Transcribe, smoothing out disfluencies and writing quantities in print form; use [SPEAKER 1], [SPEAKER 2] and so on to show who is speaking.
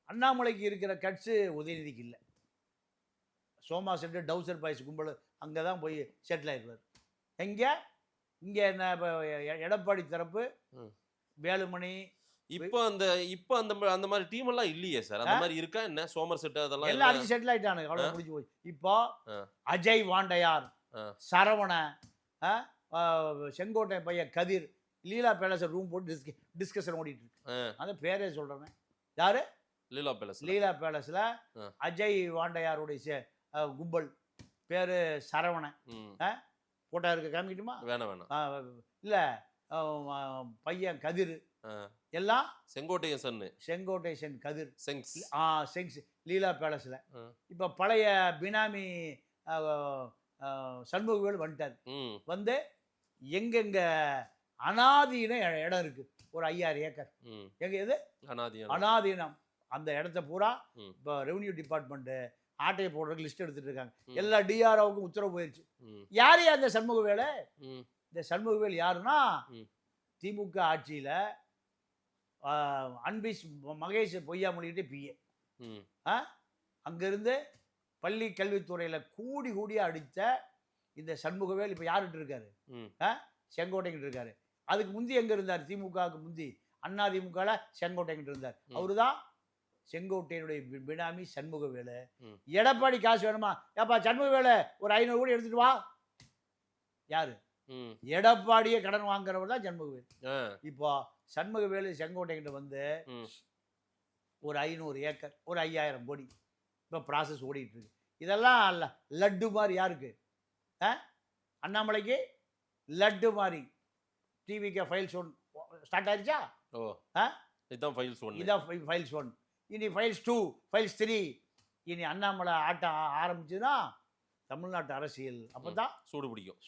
[SPEAKER 1] அண்ணாமலைக்கு இருக்கிற கட்ஸு உதயநிதிக்கு இல்லை. சோமா செட்டு டவுசர் பாய்ஸ் கும்பல் அங்கே தான் போய் செட்டில் ஆயிடுவார். இங்கே என்ன எடப்பாடி தரப்பு வேலுமணி
[SPEAKER 2] இப்போ அந்த மாதிரி டீம் எல்லாம் இல்லையே சார். அந்த மாதிரி இருக்கா என்ன? சோமர் செட் அதெல்லாம்
[SPEAKER 1] எல்லாம் அடிச்சு செட்டில் ஆயிட்டானுங்க. அவ்வளோ முடிஞ்சு போய் இப்போ அஜய் வாண்டையார், சரவண, செங்கோட்டை பையன் கதிர், லீலா பேலஸ் ரூம் போட்டு டிஸ்கஷன் ஓடிட்டு இருக்கு. அந்த பேரே சொல்றேன். யாரு? லீலா பேலஸ்ல அஜய் வாண்டையாருடைய கும்பல் பேரு சரவணன். போட்டோ இருக்க காமிக்கிட்டுமா?
[SPEAKER 2] வேணாம்.
[SPEAKER 1] இல்ல பையன் கதிர் எல்லாம் செங்கோட்டையன் கதிர் செங்ஸ் லீலா பேலஸ்ல. இப்ப பழைய பினாமி சண்முகவேல் வந்துட்டார். வந்து எங்கெங்க அனாதீன இடம் இருக்கு ஒரு 5000 ஏக்கர். எங்க எது அனாதீனம் அந்த இடத்த பூரா இப்போ ரெவன்யூ டிபார்ட்மெண்ட் ஆட்டையை போடுறதுக்கு லிஸ்ட் எடுத்துட்டு இருக்காங்க. எல்லா டிஆர்ஓவுக்கும் உத்தரவு போயிடுச்சு. யாரு அந்த சண்முகவேலு? இந்த சண்முகவேல் யாருன்னா திமுக ஆட்சியில அன்பிஸ் மகேஷ் பொய்யாமொழிகிட்டே பிஏ. அங்கிருந்து பள்ளி கல்வித்துறையில கூடி அடித்த இந்த சண்முகவேல் இப்ப யாருட்டு இருக்காரு? செங்கோட்டைக்கிட்டு இருக்காரு. அதுக்கு முந்தி எங்க இருந்தார்? திமுகவுக்கு முந்தி அண்ணா திமுக செங்கோட்டைக்கிட்டு இருந்தார். அவருதான் செங்கோட்டையனுடைய பினாமி சண்முகவேலு. எடப்பாடி காசு வேணுமா? ஏப்பா சண்முகவேலு ஒரு 500 கோடி எடுத்துட்டு வா. யாரு? எடப்பாடியே கடன் வாங்குறவர் தான் சண்முகவேல். இப்போ சண்முகவேலு செங்கோட்டைக்கிட்ட வந்து ஒரு 500 ஏக்கர் ஒரு 5000 கோடி இப்போ ப்ராசஸ் ஓடிட்டு இருக்கு. இதெல்லாம் லட்டு மாதிரி யாருக்கு? அண்ணாமலைக்கு லட்டு மாதிரி. டிவிக்கு ஃபைல்ஸ் 1 ஸ்டார்ட் ஆயிடுச்சா?
[SPEAKER 2] இதான்
[SPEAKER 1] ஃபைல்ஸ் 1. இனி ஃபைல்ஸ் 2, ஃபைல்ஸ் 3. இனி அண்ணாமலை ஆட்டம் ஆரம்பிச்சுன்னா தமிழ்நாட்டு அரசியல் அப்பதான் சூடு பிடிக்கும்.